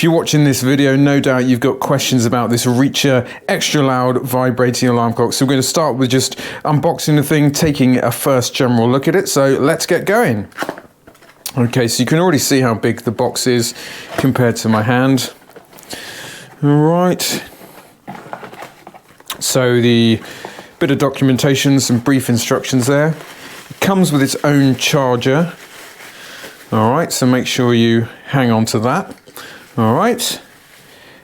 If you're watching this video, no doubt you've got questions about this Reacher extra loud vibrating alarm clock. So we're going to start with just unboxing the thing, taking a first general look at it. So let's get going. Okay, so you can already see how big the box is compared to my hand. All right. So the bit of documentation, some brief instructions there. It comes with its own charger. All right, so make sure you hang on to that. All right.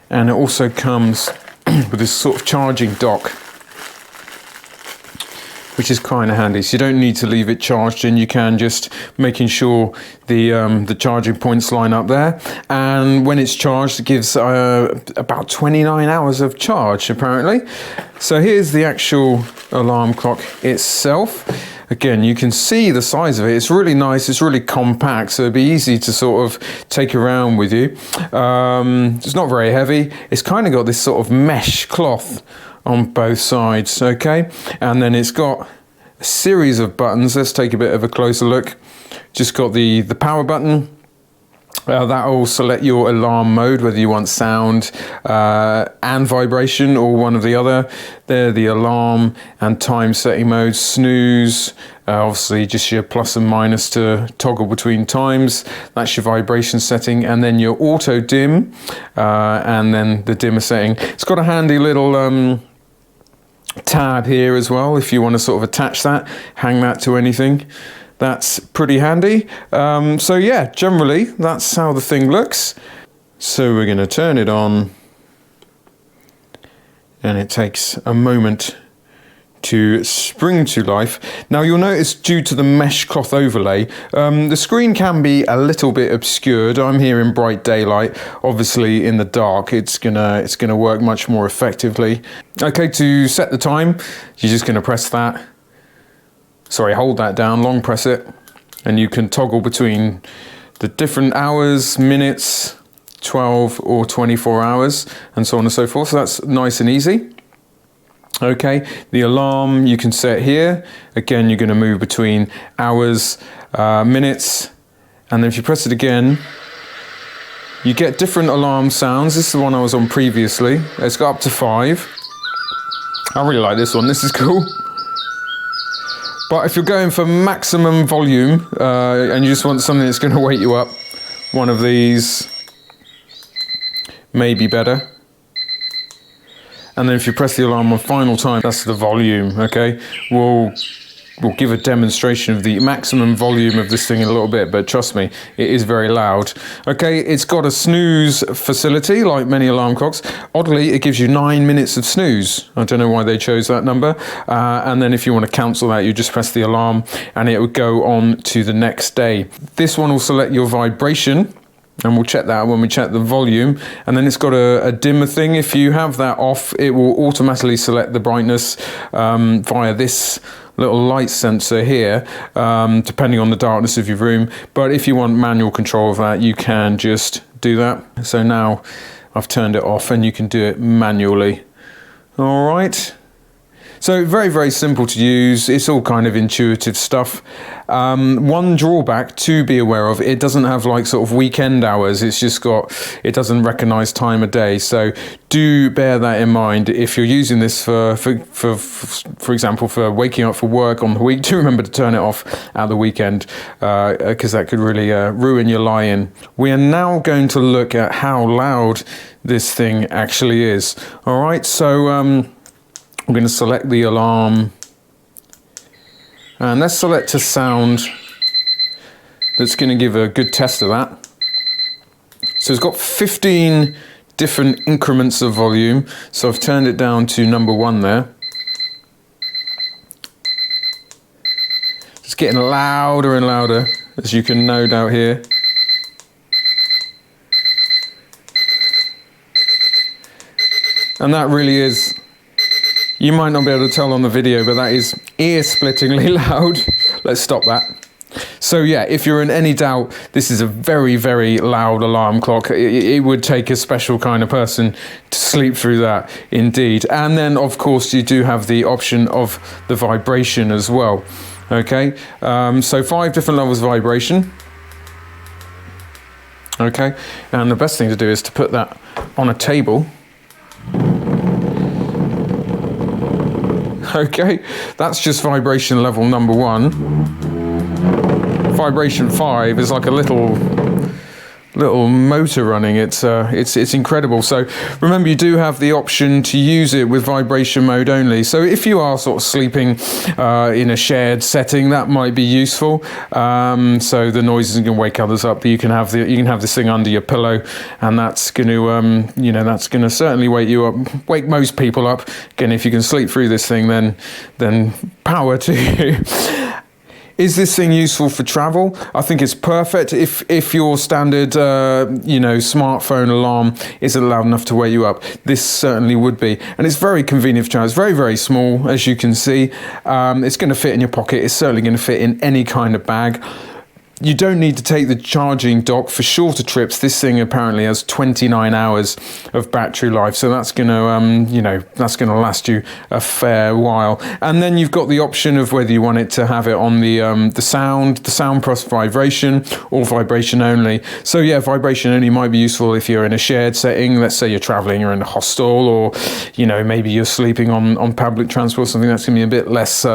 And it also comes with this sort of charging dock, which is kind of handy. So you don't need to leave it charged in. You can just making sure the charging points line up there. And when it's charged, it gives about 29 hours of charge, apparently. So here's the actual alarm clock itself. Again, you can see the size of it. It's really nice. It's really compact, so it'd be easy to sort of take around with you. It's not very heavy. It's kind of got this sort of mesh cloth on both sides, okay? And then it's got a series of buttons. Let's take a bit of a closer look. Just got the power button. That will select your alarm mode, whether you want sound and vibration or one or the other. There, the alarm and time setting mode, snooze, obviously just your plus and minus to toggle between times. That's your vibration setting, and then your auto dim, and then the dimmer setting. It's got a handy little tab here as well if you want to sort of attach that, hang that to anything. That's pretty handy. So yeah, generally that's how the thing looks. So we're going to turn it on, and it takes a moment to spring to life. Now you'll notice, due to the mesh cloth overlay, the screen can be a little bit obscured. I'm here in bright daylight. Obviously in the dark it's gonna work much more effectively. Okay, to set the time, you're just gonna press that. Sorry, hold that down, long press it, and you can toggle between the different hours, minutes, 12 or 24 hours, and so on and so forth. So that's nice and easy. Okay, the alarm you can set here. Again, you're going to move between hours, minutes, and then if you press it again, you get different alarm sounds. This is the one I was on previously. It's got up to 5. I really like this one. This is cool. But if you're going for maximum volume and you just want something that's going to wake you up, one of these may be better. And then if you press the alarm one final time, that's the volume, okay? We'll give a demonstration of the maximum volume of this thing in a little bit, but trust me, it is very loud. Okay, it's got a snooze facility like many alarm clocks. Oddly, it gives you 9 minutes of snooze. I don't know why they chose that number. And then if you want to cancel that, you just press the alarm and it would go on to the next day. This one will select your vibration, and we'll check that when we check the volume. And then it's got a dimmer thing. If you have that off, it will automatically select the brightness via this little light sensor here, depending on the darkness of your room. But if you want manual control of that, you can just do that. So now I've turned it off and you can do it manually. All right. So very, very simple to use. It's all kind of intuitive stuff. One drawback to be aware of, it doesn't have like sort of weekend hours. It's just it doesn't recognize time of day. So do bear that in mind. If you're using this for example, for waking up for work on the week, do remember to turn it off at the weekend, because that could really ruin your lie-in. We are now going to look at how loud this thing actually is. All right, so I'm going to select the alarm, and let's select a sound that's going to give a good test of that. So it's got 15 different increments of volume, so I've turned it down to number 1 there. It's getting louder and louder, as you can no doubt hear. And that really is, you might not be able to tell on the video, but that is ear-splittingly loud. Let's stop that. So yeah, if you're in any doubt, this is a very, very loud alarm clock. It would take a special kind of person to sleep through that, indeed. And then, of course, you do have the option of the vibration as well. Okay, so 5 different levels of vibration. Okay, and the best thing to do is to put that on a table. Okay, that's just vibration level number 1. Vibration 5 is like a little motor running. It's incredible. So remember, you do have the option to use it with vibration mode only. So if you are sort of sleeping in a shared setting, that might be useful. So the noise isn't going to wake others up, but you can have this thing under your pillow, and that's going to that's going to certainly wake you up, wake most people up. Again, if you can sleep through this thing, then power to you. Is this thing useful for travel? I think it's perfect if your standard, smartphone alarm isn't loud enough to wake you up. This certainly would be, and it's very convenient for travel. It's very, very small, as you can see. It's going to fit in your pocket. It's certainly going to fit in any kind of bag. You don't need to take the charging dock for shorter trips. This thing apparently has 29 hours of battery life, so that's going to, that's going to last you a fair while. And then you've got the option of whether you want it to have it on the sound plus vibration, or vibration only. So yeah, vibration only might be useful if you're in a shared setting. Let's say you're traveling, you're in a hostel, or maybe you're sleeping on public transport. Something that's going to be a bit less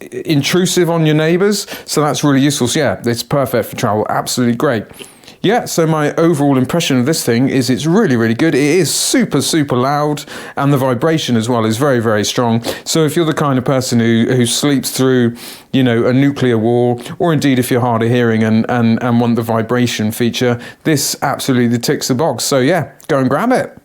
intrusive on your neighbours. So that's really useful. So yeah, it's perfect for travel. Absolutely great. Yeah, so my overall impression of this thing is it's really, really good. It is super, super loud, and the vibration as well is very, very strong. So if you're the kind of person who sleeps through, a nuclear war, or indeed if you're hard of hearing and want the vibration feature, this absolutely ticks the box. So yeah, go and grab it.